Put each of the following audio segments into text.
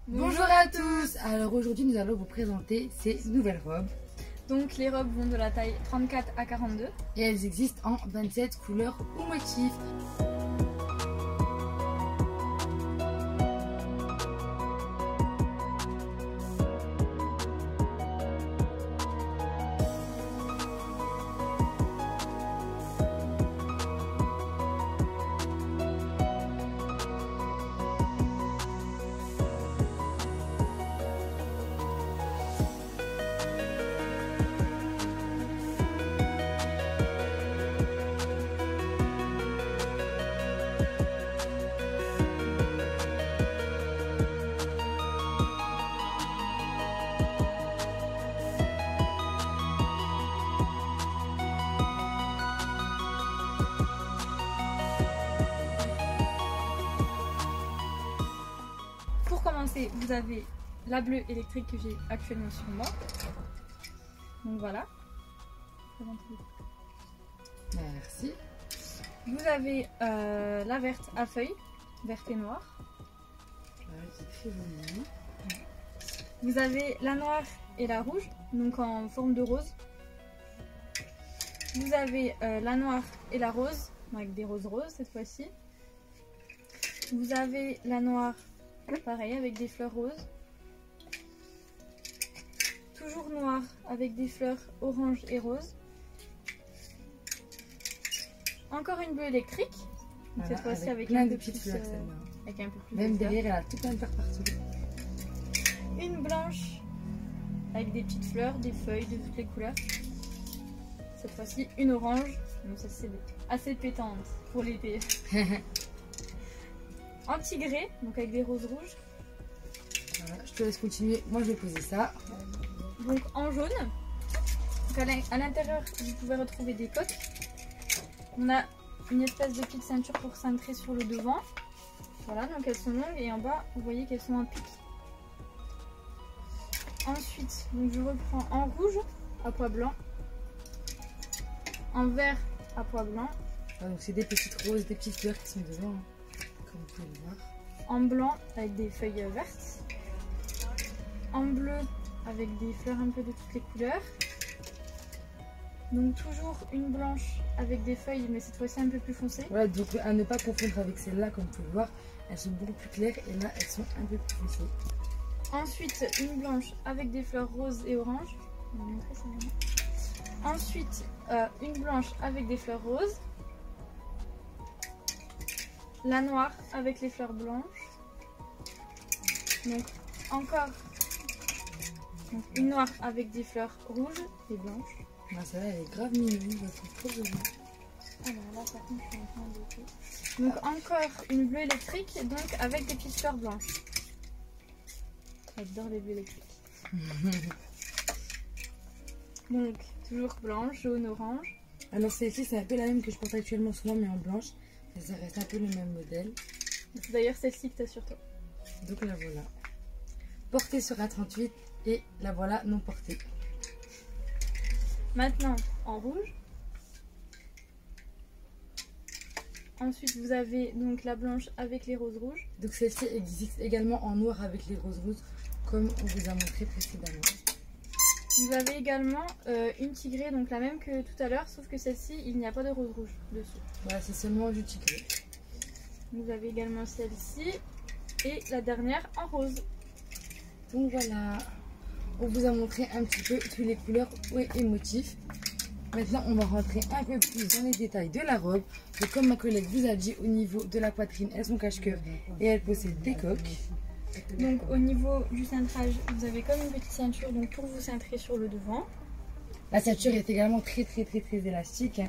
Bonjour à tous. Alors aujourd'hui nous allons vous présenter ces nouvelles robes. Donc les robes vont de la taille 34 à 42. Et elles existent en 27 couleurs ou motifs. Pour commencer, vous avez la bleue électrique que j'ai actuellement sur moi. Donc voilà. Merci. Vous avez la verte à feuilles, verte et noire. C'est très joli. Vous avez la noire et la rouge, donc en forme de rose. Vous avez la noire et la rose, avec des roses roses cette fois-ci. Vous avez la noire, pareil, avec des fleurs roses. Toujours noire, avec des fleurs orange et rose. Encore une bleue électrique, Voilà, cette fois-ci avec plein un de peu petites plus, fleurs celle-là. avec un peu plus Même de fleurs. derrière elle a tout plein de fleurs partout. Une blanche avec des petites fleurs, des feuilles de toutes les couleurs. Cette fois-ci une orange, donc ça c'est assez pétante pour l'été. En tigré, donc avec des roses rouges. Voilà, je te laisse continuer, moi je vais poser ça. Donc en jaune. Donc à l'intérieur vous pouvez retrouver des coques. On a une espèce de petite ceinture pour cintrer sur le devant. Voilà, donc elles sont longues et en bas vous voyez qu'elles sont en pic. Ensuite, donc je reprends en rouge à pois blanc, en vert à pois blanc, Ah, donc c'est des petites roses, des petites fleurs qui sont devant, hein, comme vous pouvez le voir. en blanc avec des feuilles vertes, en bleu avec des fleurs un peu de toutes les couleurs. Donc toujours une blanche avec des feuilles mais cette fois-ci un peu plus foncées. Voilà, donc à ne pas confondre avec celles-là, comme vous pouvez le voir, elles sont beaucoup plus claires et là elles sont un peu plus foncées. Ensuite une blanche avec des fleurs roses et oranges. On va montrer ça maintenant. Ensuite une blanche avec des fleurs roses. La noire avec les fleurs blanches. Donc encore une noire avec des fleurs rouges et blanches. Ah, celle-là elle est grave mignonne, je la trouve trop jolie. Alors là par contre je suis en train de... Donc encore une bleue électrique, donc avec des petites fleurs blanches. J'adore les bleus électriques. Donc toujours blanche, jaune, orange. Alors celle-ci c'est un peu la même que je porte actuellement souvent mais en blanche. Et ça reste un peu le même modèle. C'est d'ailleurs celle-ci que tu as sur toi. Donc la voilà. Portée sur un 38 et la voilà non portée. Maintenant en rouge. Ensuite vous avez donc la blanche avec les roses rouges. Donc celle-ci existe également en noir avec les roses roses comme on vous a montré précédemment. Vous avez également une tigrée, donc la même que tout à l'heure, sauf que celle-ci il n'y a pas de rose rouge dessus. Voilà, c'est seulement du tigré. Vous avez également celle-ci et la dernière en rose. Donc voilà, on vous a montré un petit peu toutes les couleurs et motifs. Maintenant, on va rentrer un peu plus dans les détails de la robe. Donc, comme ma collègue vous a dit, au niveau de la poitrine, elles sont cache-cœur et elles possèdent des coques. Donc au niveau du cintrage, vous avez comme une petite ceinture donc pour vous cintrer sur le devant. La ceinture est également très élastique. Hein.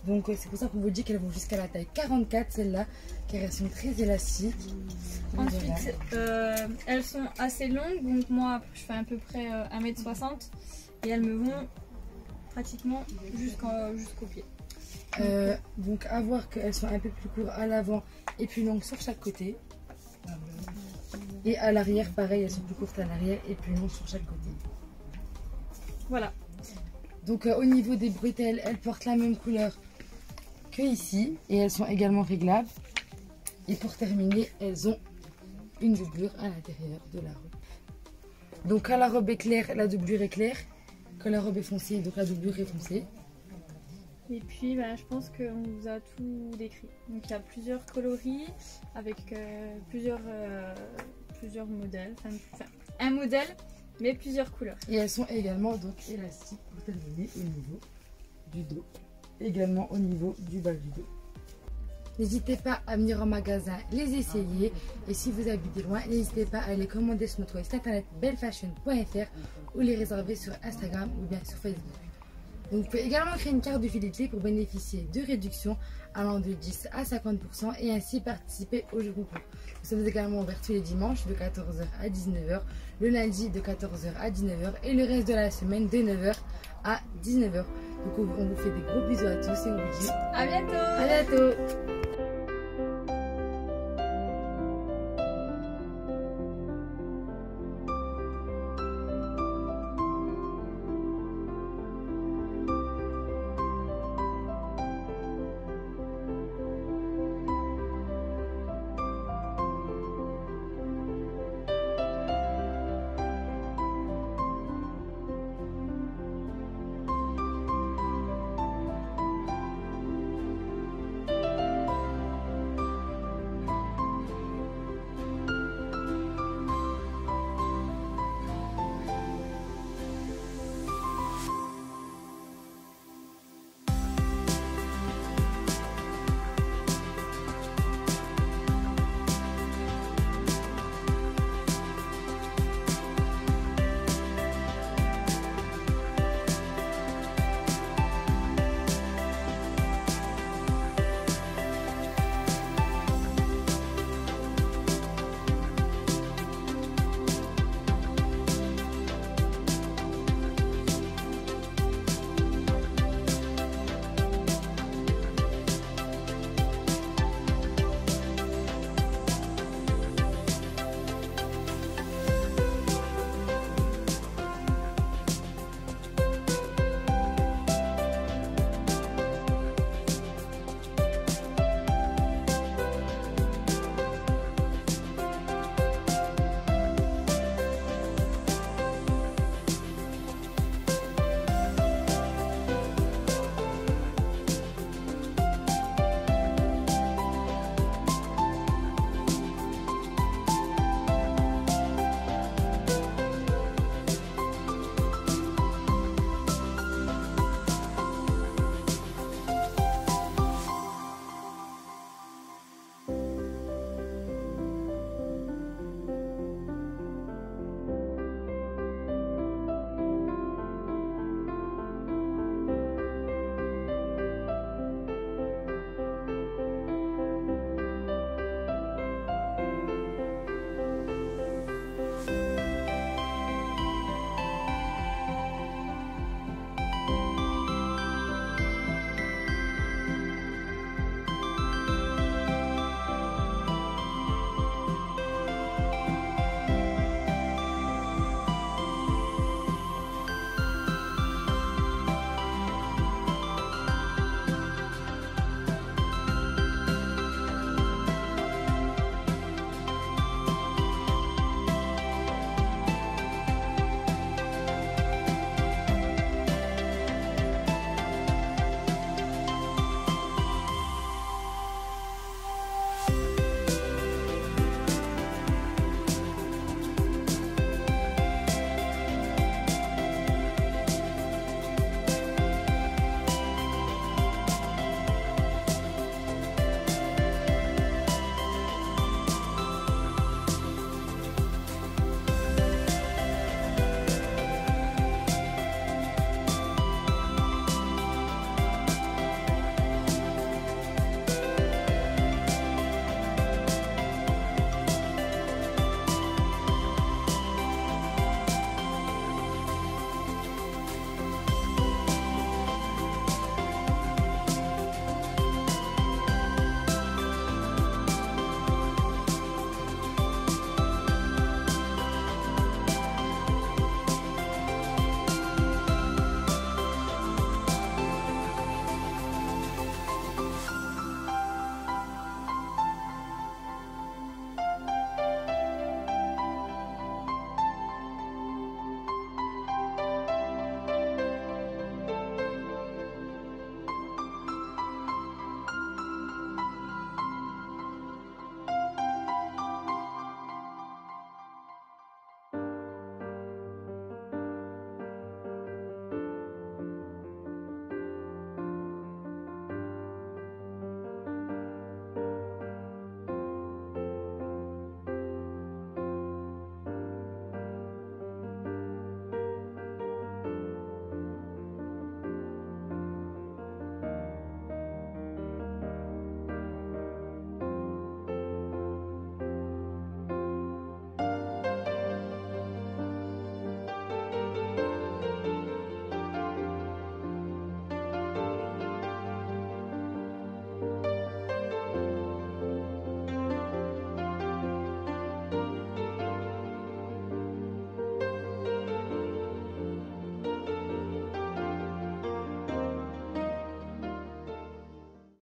Donc c'est pour ça qu'on vous dit qu'elles vont jusqu'à la taille 44, celles-là, car elles sont très élastiques. Donc, ensuite, voilà. elles sont assez longues, donc moi je fais à peu près 1m60 et elles me vont pratiquement jusqu'au pied. Donc à voir qu'elles sont un peu plus courtes à l'avant et plus longues sur chaque côté. Et à l'arrière, pareil, elles sont plus courtes à l'arrière et plus longues sur chaque côté. Voilà. Donc au niveau des bretelles, elles portent la même couleur que ici. Et elles sont également réglables. Et pour terminer, elles ont une doublure à l'intérieur de la robe. Donc quand la robe est claire, la doublure est claire. Quand la robe est foncée, donc la doublure est foncée. Et puis je pense qu'on vous a tout décrit. Donc il y a plusieurs coloris avec plusieurs modèles. Enfin, un modèle mais plusieurs couleurs. Et elles sont également donc élastiques pour terminer au niveau du dos. Également au niveau du bas du dos. N'hésitez pas à venir en magasin les essayer. Et si vous habitez loin, n'hésitez pas à les commander sur notre site internet bellefashion.fr ou les réserver sur Instagram ou bien sur Facebook. Donc, vous pouvez également créer une carte de fidélité pour bénéficier de réductions allant de 10 à 50% et ainsi participer au jeu concours. Nous sommes également ouverts tous les dimanches de 14h à 19h, le lundi de 14h à 19h et le reste de la semaine de 9h à 19h. Donc on vous fait des gros bisous à tous et on vous dit à bientôt. À bientôt.